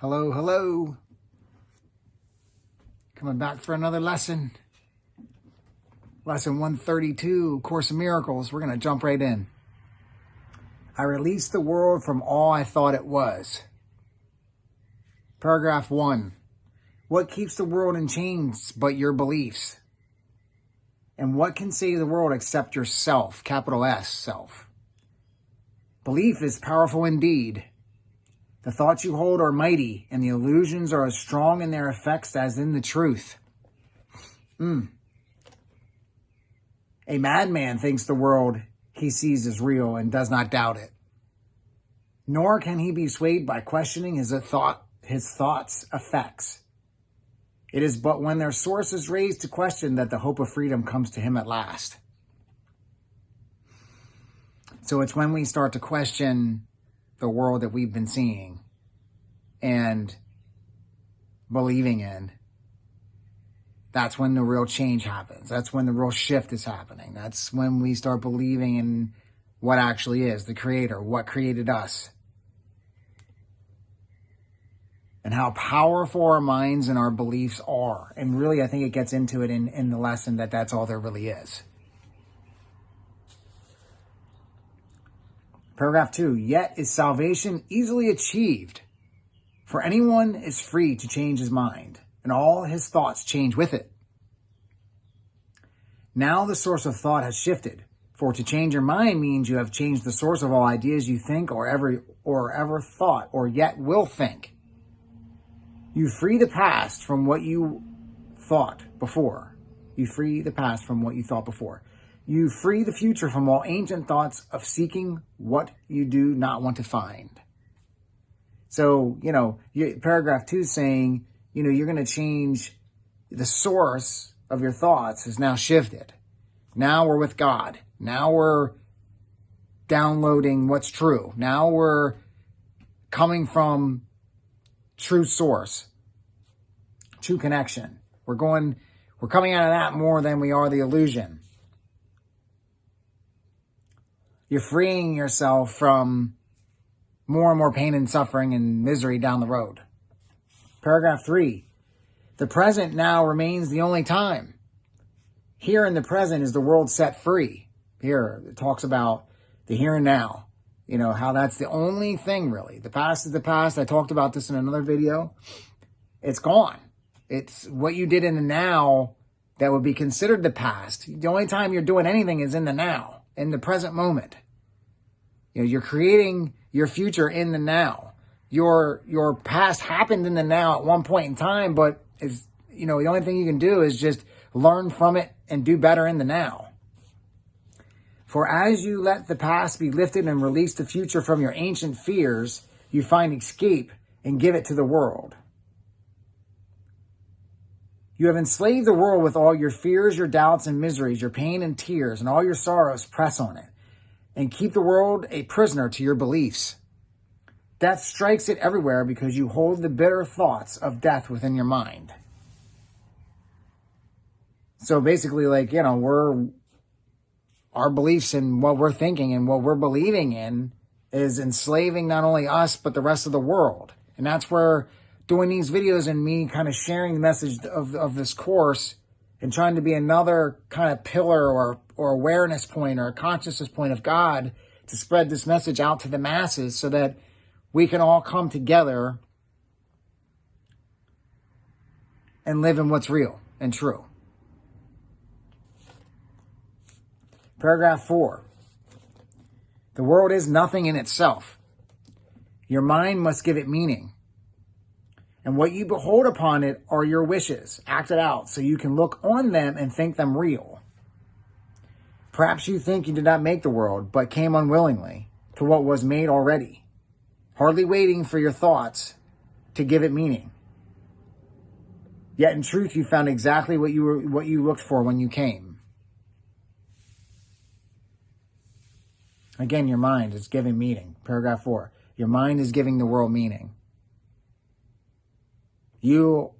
Hello, hello. Coming back for another lesson. Lesson 132, Course in Miracles. We're going to jump right in. I released the world from all I thought it was. Paragraph 1. What keeps the world in chains but your beliefs? And what can save the world except yourself, capital S, self? Belief is powerful indeed. The thoughts you hold are mighty, and the illusions are as strong in their effects as in the truth. A madman thinks the world he sees is real and does not doubt it. Nor can he be swayed by questioning his thoughts' effects. It is but when their source is raised to question that the hope of freedom comes to him at last. So it's when we start to question the world that we've been seeing and believing in, that's when the real change happens. That's when the real shift is happening. That's when we start believing in what actually is, the Creator, what created us. And how powerful our minds and our beliefs are. And really, I think it gets into it in the lesson that that's all there really is. Paragraph 2, yet is salvation easily achieved, for anyone is free to change his mind, and all his thoughts change with it. Now the source of thought has shifted, for to change your mind means you have changed the source of all ideas you think or ever thought or yet will think. You free the past from what you thought before. You free the past from what you thought before. You free the future from all ancient thoughts of seeking what you do not want to find. So, paragraph 2 is saying, you're going to change the source of your thoughts has now shifted. Now we're with God. Now we're downloading what's true. Now we're coming from true source, true connection. We're coming out of that more than we are the illusion. You're freeing yourself from more and more pain and suffering and misery down the road. Paragraph 3. The present now remains the only time. Here in the present is the world set free. Here it talks about the here and now. How that's the only thing really. The past is the past. I talked about this in another video. It's gone. It's what you did in the now that would be considered the past. The only time you're doing anything is in the now, in the present moment. You're creating your future in the now. Your past happened in the now at one point in time, but the only thing you can do is just learn from it and do better in the now. For as you let the past be lifted and release the future from your ancient fears, you find escape and give it to the world. You have enslaved the world with all your fears, your doubts and miseries, your pain and tears, and all your sorrows press on it, and keep the world a prisoner to your beliefs. Death strikes it everywhere because you hold the bitter thoughts of death within your mind. So basically, our beliefs and what we're thinking and what we're believing in is enslaving not only us, but the rest of the world. And that's where doing these videos and me kind of sharing the message of this course and trying to be another kind of pillar or awareness point or a consciousness point of God to spread this message out to the masses so that we can all come together and live in what's real and true. Paragraph 4. The world is nothing in itself. Your mind must give it meaning. And what you behold upon it are your wishes, acted out, so you can look on them and think them real. Perhaps you think you did not make the world, but came unwillingly to what was made already, hardly waiting for your thoughts to give it meaning. Yet in truth, you found exactly what you looked for when you came. Again, your mind is giving meaning. Paragraph 4. Your mind is giving the world meaning. You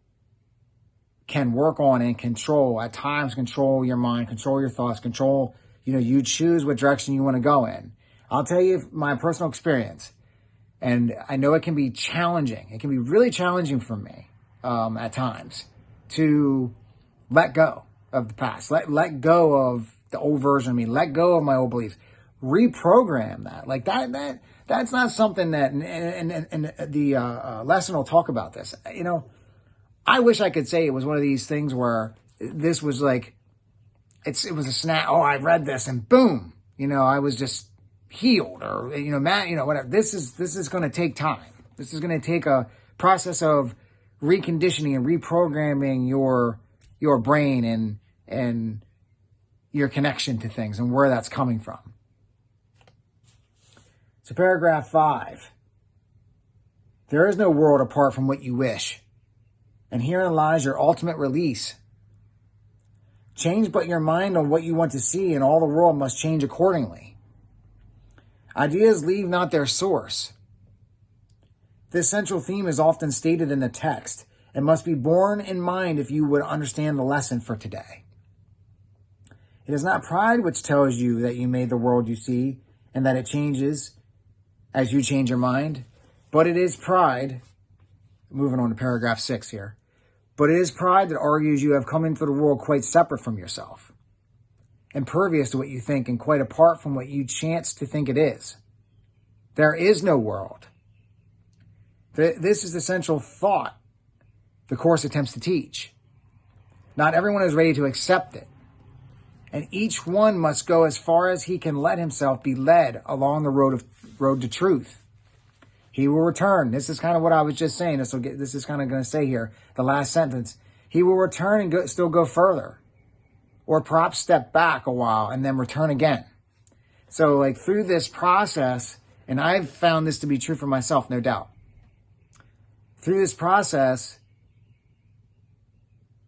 can work on and control, at times control your mind, control your thoughts, control, you choose what direction you want to go in. I'll tell you my personal experience. And I know it can be challenging. It can be really challenging for me at times to let go of the past, let go of the old version of me, let go of my old beliefs, reprogram that. Like that's not something that, and the lesson will talk about this. You know, I wish I could say it was one of these things where this was like, it was a snap. Oh, I read this and boom, you know, I was just healed, or, you know, Matt, you know, whatever. This is going to take time. This is going to take a process of reconditioning and reprogramming your brain and your connection to things and where that's coming from. So paragraph 5, there is no world apart from what you wish, and herein lies your ultimate release. Change but your mind on what you want to see, and all the world must change accordingly. Ideas leave not their source. This central theme is often stated in the text and must be borne in mind if you would understand the lesson for today. It is not pride which tells you that you made the world you see and that it changes as you change your mind, but it is pride, moving on to paragraph 6 here, but it is pride that argues you have come into the world quite separate from yourself, impervious to what you think and quite apart from what you chance to think it is. There is no world. This is the central thought the Course attempts to teach. Not everyone is ready to accept it, and each one must go as far as he can let himself be led along the road to truth. He will return. This is kind of what I was just saying. This is kind of going to say here, the last sentence. He will return and still go further, or perhaps step back a while and then return again. So like through this process, and I've found this to be true for myself, no doubt. Through this process,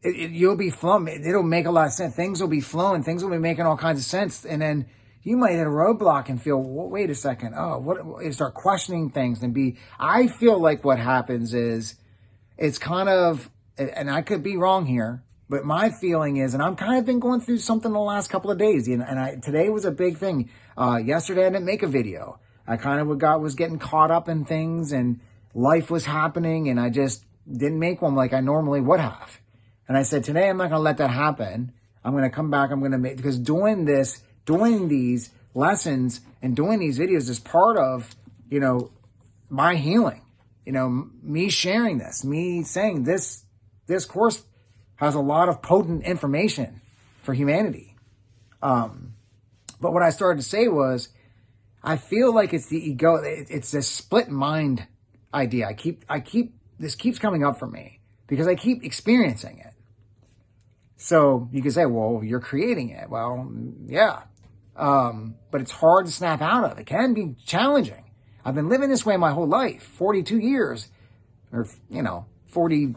you'll be flowing. It'll make a lot of sense. Things will be flowing. Things will be making all kinds of sense. And then you might hit a roadblock and feel, well, wait a second. Oh, what? You start questioning things I feel like what happens is it's kind of, and I could be wrong here, but my feeling is, and I'm kind of been going through something the last couple of days, and today was a big thing. Yesterday I didn't make a video. I kind of was getting caught up in things, and life was happening, and I just didn't make one like I normally would have. And I said, today I'm not going to let that happen. I'm going to come back. I'm going to make, because doing these lessons and doing these videos is part of, you know, my healing. You know, me sharing this, me saying this course has a lot of potent information for humanity. But what I started to say was, I feel like it's the ego. It's this split mind idea. This keeps coming up for me because I keep experiencing it. So you could say, well, you're creating it. Well, yeah. But it's hard to snap out of. It can be challenging. I've been living this way my whole life, 42 years, or, 30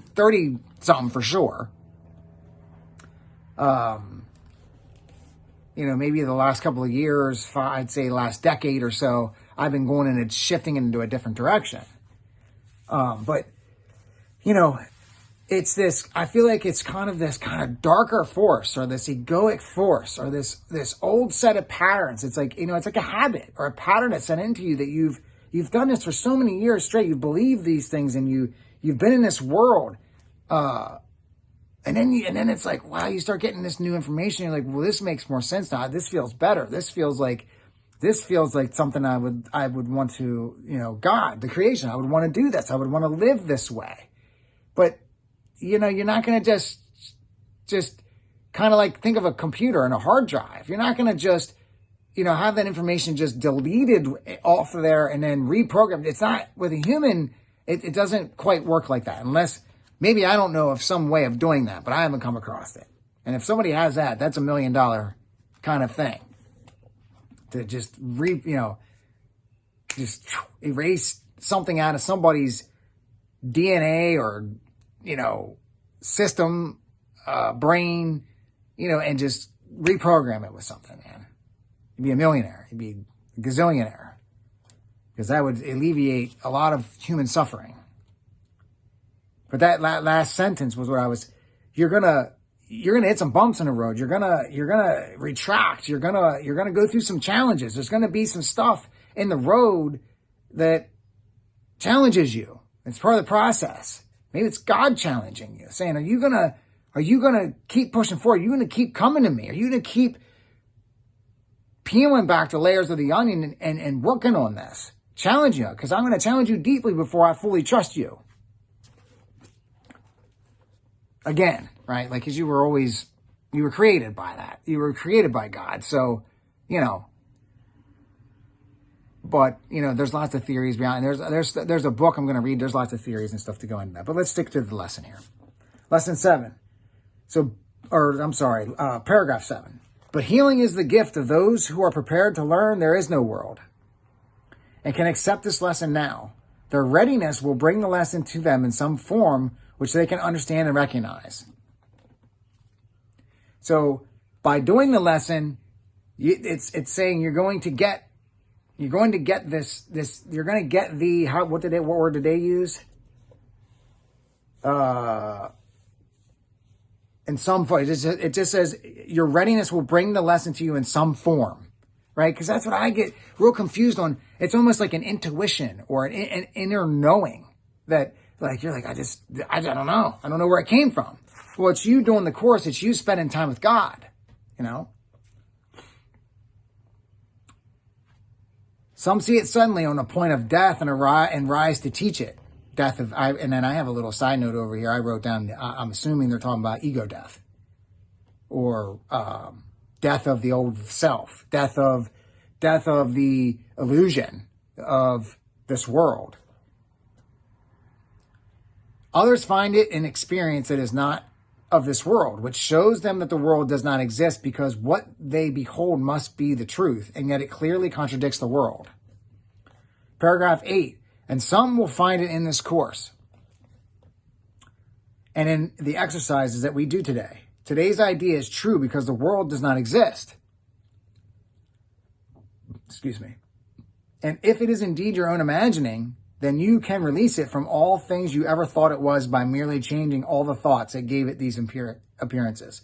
something for sure. Maybe the last couple of years, I'd say last decade or so, I've been going and shifting into a different direction. But it's this, I feel like it's kind of this kind of darker force or this egoic force or this old set of patterns. It's like, it's like a habit or a pattern that's set into you that you've done this for so many years straight. You believe these things and you've been in this world. And then it's like, wow, you start getting this new information. You're like, well, this makes more sense now. This feels better. This feels like something I would want to, God, the creation, I would want to do this. I would want to live this way. But, you're not going to just kind of like think of a computer and a hard drive. You're not going to just, have that information just deleted off of there and then reprogrammed. It's not with a human. It doesn't quite work like that unless maybe I don't know of some way of doing that, but I haven't come across it. And if somebody has that, that's $1 million kind of thing to just just erase something out of somebody's DNA or, system, brain, and just reprogram it with something, man. You'd be a millionaire. You'd be a gazillionaire. Because that would alleviate a lot of human suffering. But that last sentence was what you're gonna hit some bumps in the road. You're gonna retract. You're gonna go through some challenges. There's gonna be some stuff in the road that challenges you. It's part of the process. Maybe it's God challenging you, saying, are you gonna keep pushing forward? Are you gonna keep coming to me? Are you gonna keep peeling back the layers of the onion and working on this? Challenge you, because I'm gonna challenge you deeply before I fully trust you. Again, right? Like, because you were created by that. You were created by God. So, but, there's lots of theories behind. There's a book I'm going to read. There's lots of theories and stuff to go into that. But let's stick to the lesson here. Lesson 7. Paragraph 7. But healing is the gift of those who are prepared to learn there is no world and can accept this lesson now. Their readiness will bring the lesson to them in some form which they can understand and recognize. So by doing the lesson, it's saying you're going to get this, you're going to get what word did they use? In some form. It just says your readiness will bring the lesson to you in some form, right? Because that's what I get real confused on. It's almost like an intuition or an inner knowing that, like, you're like, I don't know. I don't know where it came from. Well, it's you doing the course. It's you spending time with God, Some see it suddenly on a point of death and rise to teach it. And then I have a little side note over here. I wrote down, I'm assuming they're talking about ego death or death of the old self, death of the illusion of this world. Others find it an experience that is not of this world, which shows them that the world does not exist because what they behold must be the truth, and yet it clearly contradicts the world. Paragraph 8, and some will find it in this course and in the exercises that we do today. Today's idea is true because the world does not exist. Excuse me. And if it is indeed your own imagining, then you can release it from all things you ever thought it was by merely changing all the thoughts that gave it these appearances.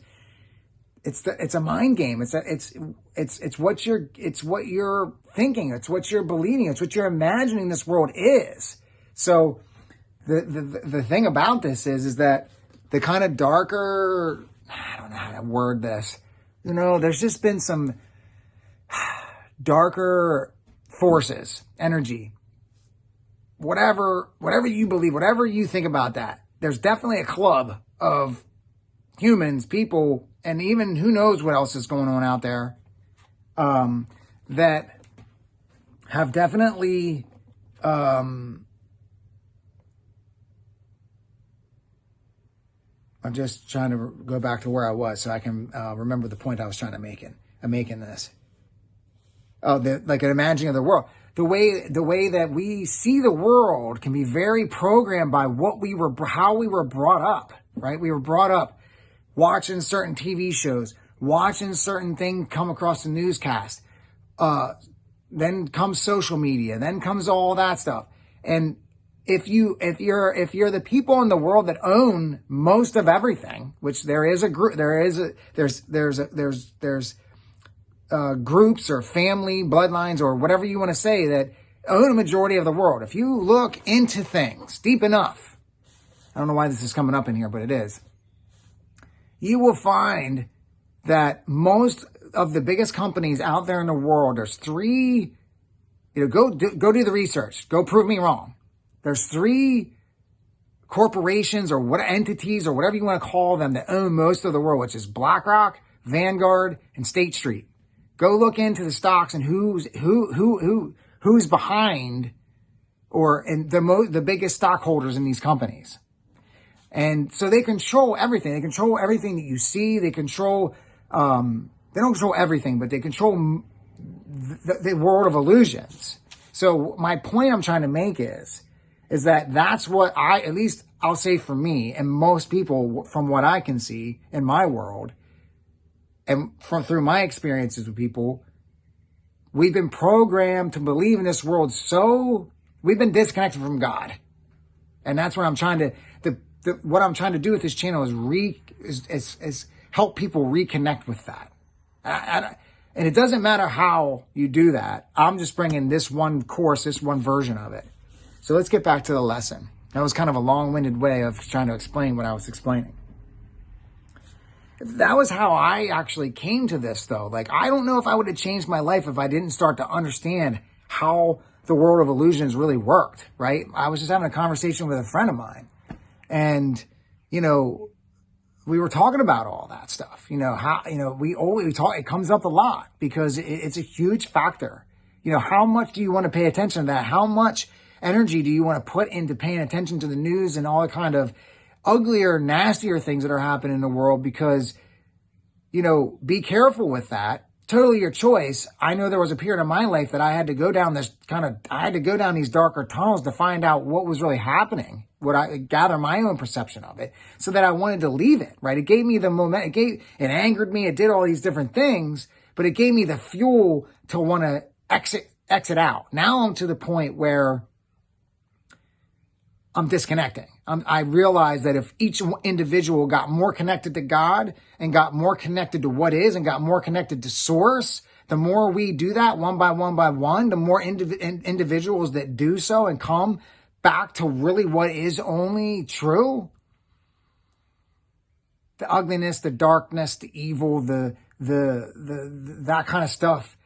It's a mind game. It's what you're thinking. It's what you're believing. It's what you're imagining this world is. So the thing about this is that the kind of darker, I don't know how to word this. There's just been some darker forces, energy, whatever you believe, whatever you think about that, there's definitely a club of humans, people, and even who knows what else is going on out there, that have definitely, I'm just trying to go back to where I was so I can remember the point I was trying to make in this. Like an imagining of the world. The way that we see the world can be very programmed by how we were brought up, right? We were brought up watching certain TV shows, watching certain things come across the newscast. Then comes social media, then comes all that stuff. And if you're the people in the world that own most of everything, which there is a group, there's groups or family bloodlines or whatever you want to say that own a majority of the world. If you look into things deep enough, I don't know why this is coming up in here, but it is. You will find that most of the biggest companies out there in the world, there's 3, go do the research. Go prove me wrong. There's 3 corporations or what entities or whatever you want to call them that own most of the world, which is BlackRock, Vanguard, and State Street. Go look into the stocks and who's behind and the biggest stockholders in these companies. And so they control everything. They control everything that you see. They control, they don't control everything, but they control the world of illusions. So my point I'm trying to make is that that's what at least I'll say for me and most people from what I can see in my world and through my experiences with people, we've been programmed to believe in this world. So we've been disconnected from God. And that's what I'm trying to, what I'm trying to do with this channel is help people reconnect with that. And it doesn't matter how you do that. I'm just bringing this one course, this one version of it. So let's get back to the lesson. That was kind of a long-winded way of trying to explain what I was explaining. That was how I actually came to this, though. Like, I don't know if I would have changed my life if I didn't start to understand how the world of illusions really worked, right? I was just having a conversation with a friend of mine, and, you know, we were talking about all that stuff. You know, how, you know, we talk, it comes up a lot because it's a huge factor. You know, how much do you want to pay attention to that? How much energy do you want to put into paying attention to the news and all the kind of uglier, nastier things that are happening in the world? Because, you know, be careful with that. Totally your choice. I know there was a period of my life that I had to go down I had to go down these darker tunnels to find out what was really happening, what I gather my own perception of it, so that I wanted to leave it, right? It gave me the moment, it angered me, it did all these different things, but it gave me the fuel to want to exit out. Now I'm to the point where I'm disconnecting. I realize that if each individual got more connected to God and got more connected to what is and got more connected to source, the more we do that one by one, the more individuals that do so and come back to really what is only true, the ugliness, the darkness, the evil, the that kind of stuff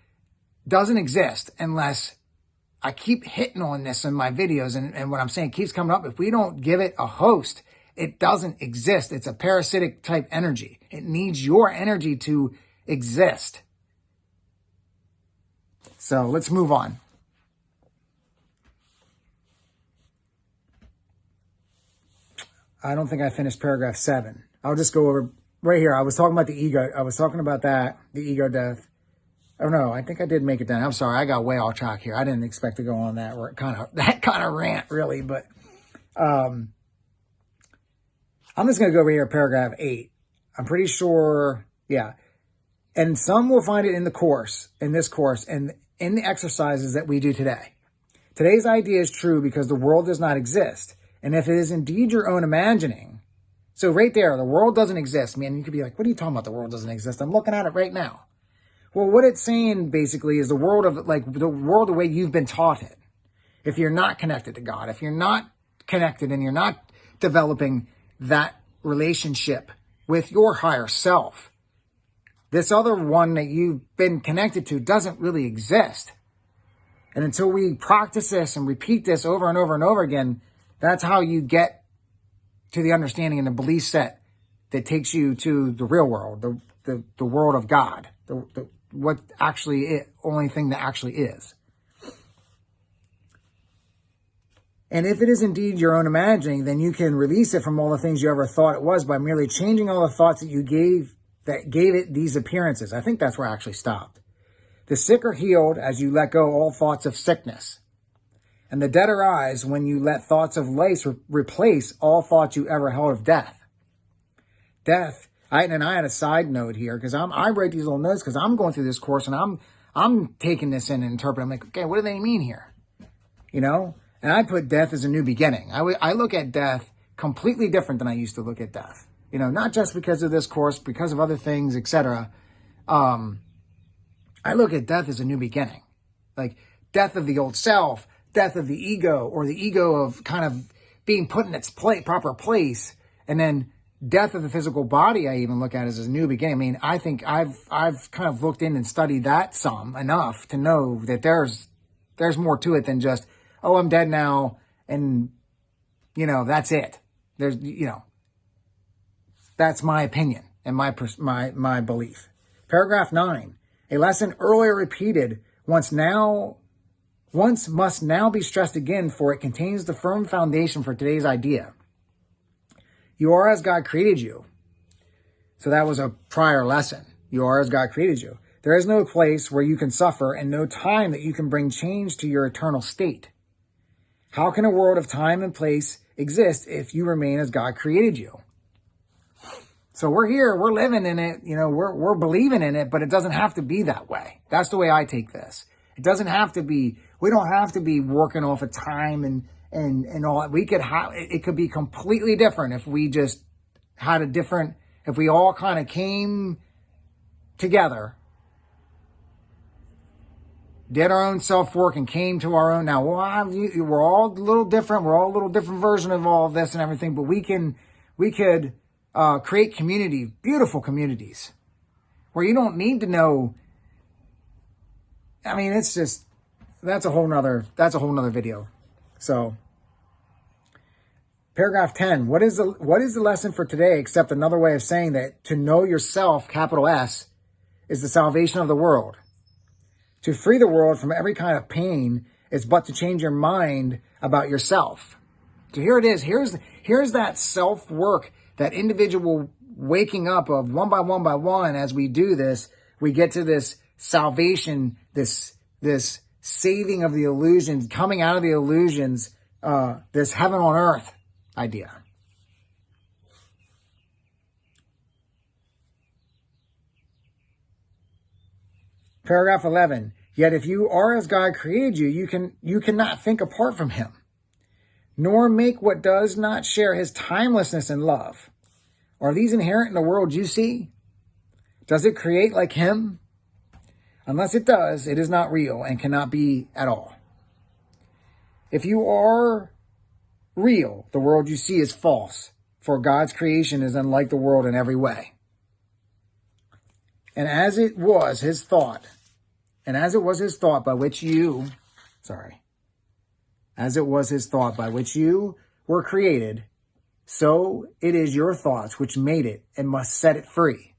doesn't exist unless I keep hitting on this in my videos, and what I'm saying keeps coming up. If we don't give it a host, it doesn't exist. It's a parasitic type energy. It needs your energy to exist. So let's move on. I don't think I finished paragraph 7. I'll just go over right here. I was talking about the ego. I was talking about that, the ego death. Oh no, I think I did make it down. I'm sorry, I got way off track here. I didn't expect to go on that kind of rant, really. But I'm just going to go over here, paragraph 8. I'm pretty sure, yeah. And some will find it in this course, and in the exercises that we do today. Today's idea is true because the world does not exist. And if it is indeed your own imagining, so right there, the world doesn't exist. Man, you could be like, what are you talking about? The world doesn't exist. I'm looking at it right now. Well, what it's saying basically is the world the way you've been taught it. If you're not connected to God, if you're not connected and you're not developing that relationship with your higher self, this other one that you've been connected to doesn't really exist. And until we practice this and repeat this over and over and over again, that's how you get to the understanding and the belief set that takes you to the real world, the world of God, what actually is, only thing that actually is. And if it is indeed your own imagining, then you can release it from all the things you ever thought it was by merely changing all the thoughts that you gave it these appearances. I think that's where I actually stopped. The sick are healed as you let go all thoughts of sickness. And the dead arise when you let thoughts of life replace all thoughts you ever held of death. Death. I had a side note here because I write these little notes because I'm going through this course and I'm taking this in and interpreting. I'm like, okay, what do they mean here? You know? And I put death as a new beginning. I look at death completely different than I used to look at death. You know, not just because of this course, because of other things, etc. I look at death as a new beginning. Like death of the old self, death of the ego, or the ego of kind of being put in its proper place, and then death of the physical body I even look at as a new beginning. I mean, I think I've kind of looked in and studied that some enough to know that there's more to it than just, oh, I'm dead now, and, you know, that's it. There's, you know, that's my opinion and my belief. Paragraph 9, a lesson earlier repeated once must now be stressed again, for it contains the firm foundation for today's idea. You are as God created you. So that was a prior lesson. You are as God created you. There is no place where you can suffer and no time that you can bring change to your eternal state. How can a world of time and place exist if you remain as God created you? So we're here, we're living in it, you know, we're believing in it, but it doesn't have to be that way. That's the way I take this. It doesn't have to be, we don't have to be working off of time and all that. We could have, it could be completely different if we just had if we all kind of came together did our own self-work and came to our own. Now, we're all a little different. We're all a little different version of all of this and everything, but we could create community, beautiful communities where you don't need to know. I mean, it's just, that's a whole nother video. So paragraph 10, what is the lesson for today except another way of saying that to know yourself, capital S, is the salvation of the world. To free the world from every kind of pain is but to change your mind about yourself. So here it is. Here's that self-work, that individual waking up of one by one as we do this, we get to this salvation, this saving of the illusions, coming out of the illusions, this heaven on earth idea. Paragraph 11, yet if you are as God created you, you cannot think apart from him, nor make what does not share his timelessness and love. Are these inherent in the world you see? Does it create like him? Unless it does, it is not real and cannot be at all. If you are real, the world you see is false, for God's creation is unlike the world in every way. And as it was his thought by which you were created, so it is your thoughts which made it and must set it free,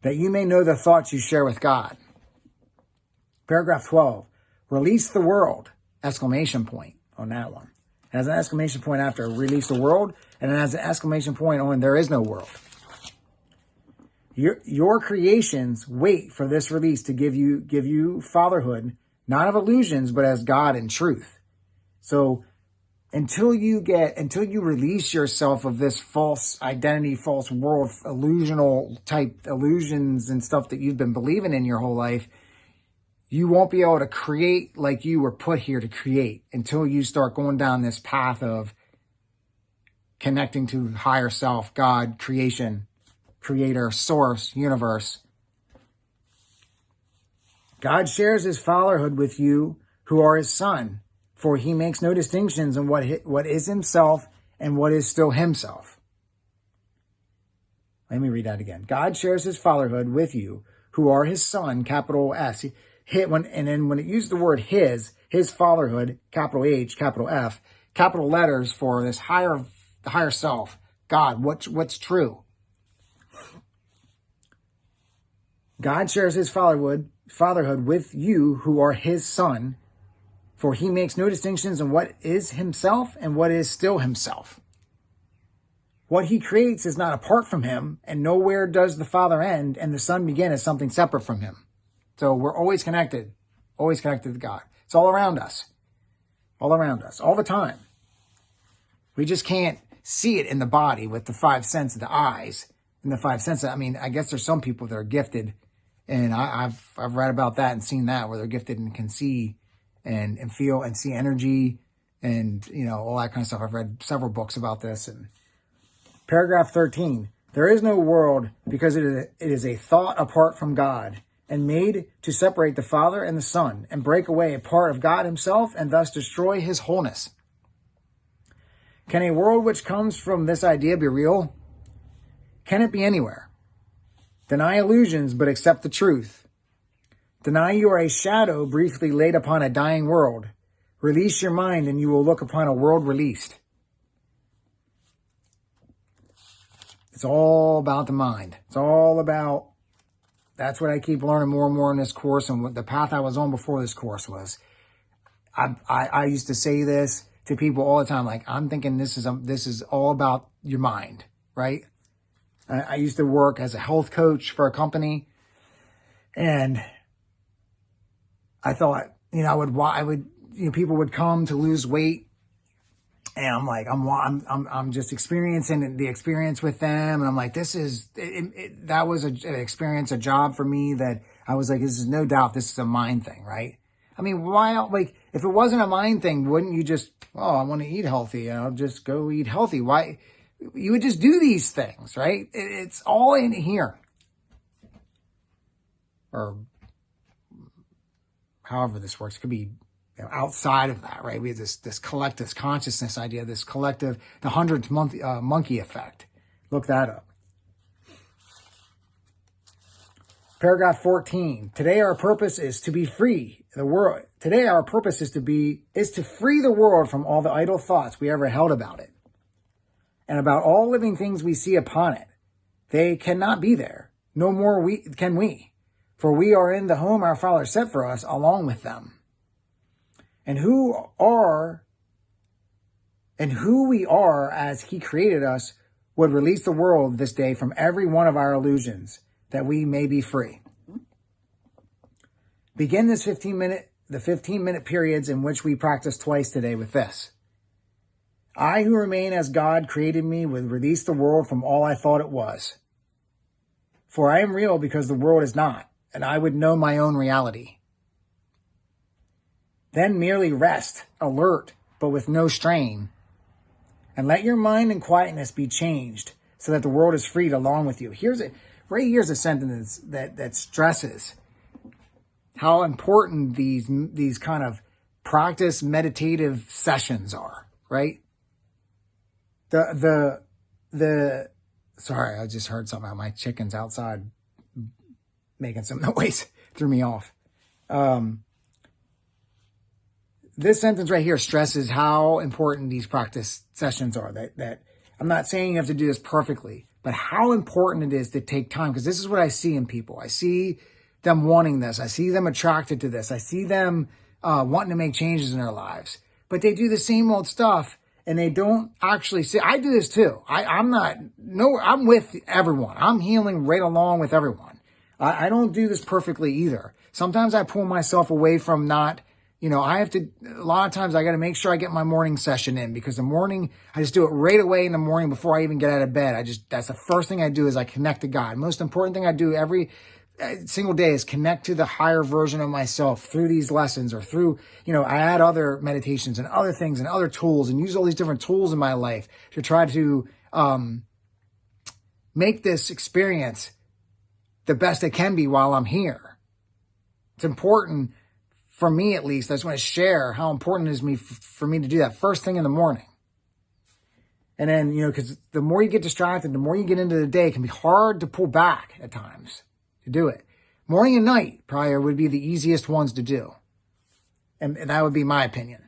that you may know the thoughts you share with God. Paragraph 12, release the world, exclamation point on that one. It has an exclamation point after release the world, and it has an exclamation point on there is no world. Your creations wait for this release to give you fatherhood, not of illusions, but as God in truth. So until you release yourself of this false identity, false world, illusional type illusions and stuff that you've been believing in your whole life, you won't be able to create like you were put here to create until you start going down this path of connecting to higher self, God, creation, creator, source, universe. God shares his fatherhood with you who are his son, for he makes no distinctions in what is himself and what is still himself. Let me read that again. God shares his fatherhood with you who are his son, capital S. And then when it used the word his fatherhood, capital H, capital F, capital letters for this higher self, God, what's true. God shares his fatherhood with you who are his son, for he makes no distinctions in what is himself and what is still himself. What he creates is not apart from him, and nowhere does the Father end and the Son begin as something separate from him. So we're always connected to God. It's all around us, all the time. We just can't see it in the body with the five senses of the eyes and the five senses. I mean, I guess there's some people that are gifted, and I've read about that and seen that, where they're gifted and can see and feel and see energy and, all that kind of stuff. I've read several books about this. And paragraph 13, there is no world because it is a thought apart from God and made to separate the Father and the Son and break away a part of God himself and thus destroy his wholeness. Can a world which comes from this idea be real? Can it be anywhere? Deny illusions, but accept the truth. Deny you are a shadow briefly laid upon a dying world. Release your mind and you will look upon a world released. It's all about the mind. It's all about, that's what I keep learning more and more in this course. And what the path I was on before this course was, I used to say this to people all the time. Like, I'm thinking this is all about your mind, right? I used to work as a health coach for a company, and I thought, people would come to lose weight, and I'm like, I'm just experiencing the experience with them, and I'm like, that was an experience, a job for me that I was like, this is no doubt, this is a mind thing, right? I mean, why, if it wasn't a mind thing, wouldn't you just, I want to eat healthy, I'll just go eat healthy? Why? You would just do these things, right? It's all in here. Or however this works. It could be outside of that, right? We have this collective consciousness idea, this collective, the 100th monkey effect. Look that up. Paragraph 14. Today our purpose is to be free. The world. Today our purpose is to free the world from all the idle thoughts we ever held about it, and about all living things we see upon it. They cannot be there. No more can we, for we are in the home our Father set for us along with them. And who we are as He created us would release the world this day from every one of our illusions, that we may be free. Begin the 15-minute periods in which we practice twice today with this. I who remain as God created me would release the world from all I thought it was. For I am real because the world is not, and I would know my own reality. Then merely rest, alert, but with no strain. And let your mind and quietness be changed so that the world is freed along with you. Right here's a sentence that stresses how important these kind of practice meditative sessions are, right? Sorry, I just heard something about my chickens outside making some noise. Threw me off. This sentence right here stresses how important these practice sessions are. That I'm not saying you have to do this perfectly, but how important it is to take time, because this is what I see in people. I see them wanting this. I see them attracted to this. I see them wanting to make changes in their lives, but they do the same old stuff and they don't actually see. I do this too. I'm with everyone. I'm healing right along with everyone. I don't do this perfectly either. Sometimes I pull myself away from not, a lot of times I got to make sure I get my morning session in, because the morning, I just do it right away in the morning before I even get out of bed. that's the first thing I do is I connect to God. Most important thing I do every single day is connect to the higher version of myself through these lessons, or through, I add other meditations and other things and other tools, and use all these different tools in my life to try to make this experience the best it can be while I'm here. It's important for me, at least. I just want to share how important it is for me to do that first thing in the morning. And then, because the more you get distracted, the more you get into the day, it can be hard to pull back at times to do it. Morning and night probably would be the easiest ones to do. And that would be my opinion.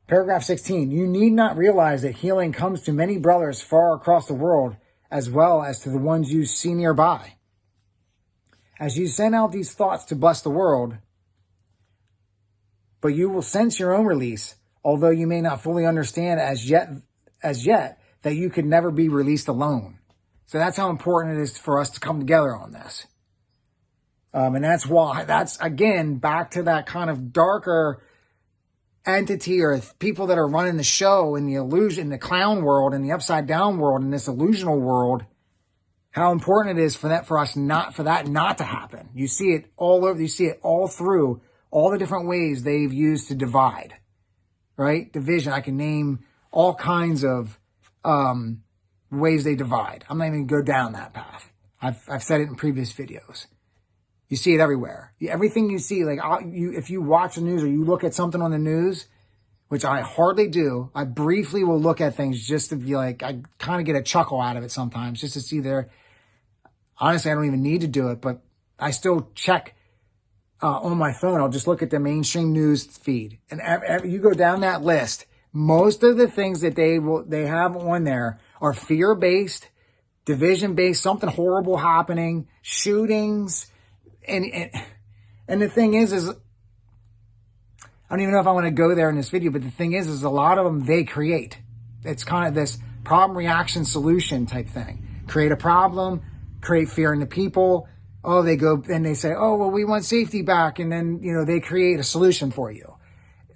Paragraph 16. You need not realize that healing comes to many brothers far across the world, as well as to the ones you see nearby. As you send out these thoughts to bless the world, but you will sense your own release, although you may not fully understand as yet that you could never be released alone. So that's how important it is for us to come together on this. And that's why, that's again, back to that kind of darker entity or people that are running the show in the illusion, the clown world and the upside down world and this illusional world. How important it is for that not to happen. You see it all over. You see it all through all the different ways they've used to divide, right? Division. I can name all kinds of ways they divide. I'm not even going to go down that path. I've said it in previous videos. You see it everywhere. Everything you see, if you watch the news or you look at something on the news, which I hardly do, I briefly will look at things just to be like, I kind of get a chuckle out of it sometimes, just to see honestly, I don't even need to do it, but I still check on my phone. I'll just look at the mainstream news feed. And you go down that list, most of the things that they have on there are fear-based, division-based, something horrible happening, shootings. And the thing is I don't even know if I want to go there in this video, but the thing is a lot of them they create. It's kind of this problem, reaction, solution type thing. Create a problem, create fear in the people. Oh, they go and they say, oh, well, we want safety back. And then, they create a solution for you.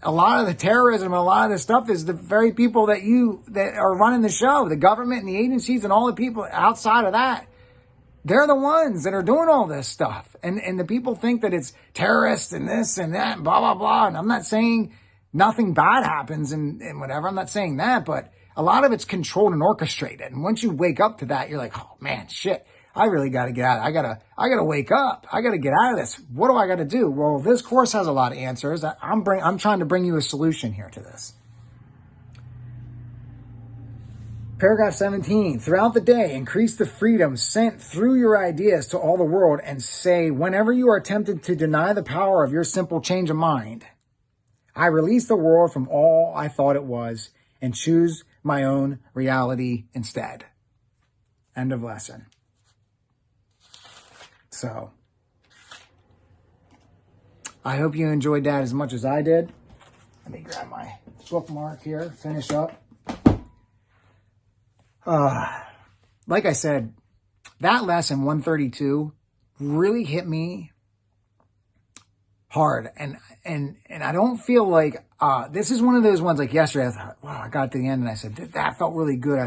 A lot of the terrorism, a lot of the stuff is the very people that are running the show, the government and the agencies and all the people outside of that. They're the ones that are doing all this stuff. And the people think that it's terrorists and this and that, and blah, blah, blah. And I'm not saying nothing bad happens and whatever. I'm not saying that, but a lot of it's controlled and orchestrated. And once you wake up to that, you're like, oh man, shit. I really got to get out. I gotta wake up. I got to get out of this. What do I got to do? Well, this course has a lot of answers. I'm trying to bring you a solution here to this. Paragraph 17, throughout the day, increase the freedom sent through your ideas to all the world and say, whenever you are tempted to deny the power of your simple change of mind, I release the world from all I thought it was and choose my own reality instead. End of lesson. So, I hope you enjoyed that as much as I did. Let me grab my bookmark here, finish up. Like I said, that lesson 132 really hit me hard. And I don't feel like, this is one of those ones like yesterday. I thought, wow, I got to the end and I said, that felt really good.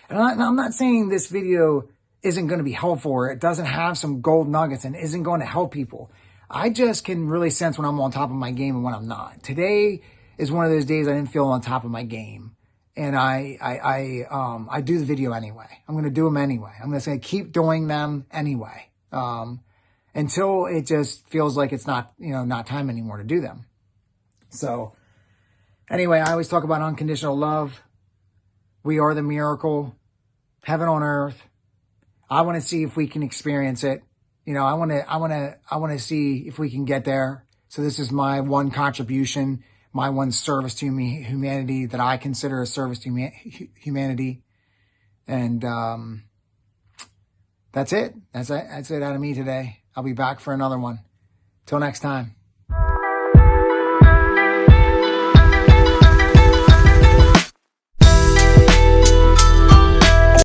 And I'm not saying this video isn't going to be helpful or it doesn't have some gold nuggets and isn't going to help people. I just can really sense when I'm on top of my game and when I'm not. Today is one of those days I didn't feel on top of my game. And I do the video anyway. I'm going to do them anyway. I'm going to keep doing them anyway. Until it just feels like it's not time anymore to do them. So anyway, I always talk about unconditional love. We are the miracle, heaven on earth. I want to see if we can experience it. I want to see if we can get there. So this is my one contribution, my one service to humanity that I consider a service to humanity. And that's it. That's it out of me today. I'll be back for another one. Till next time.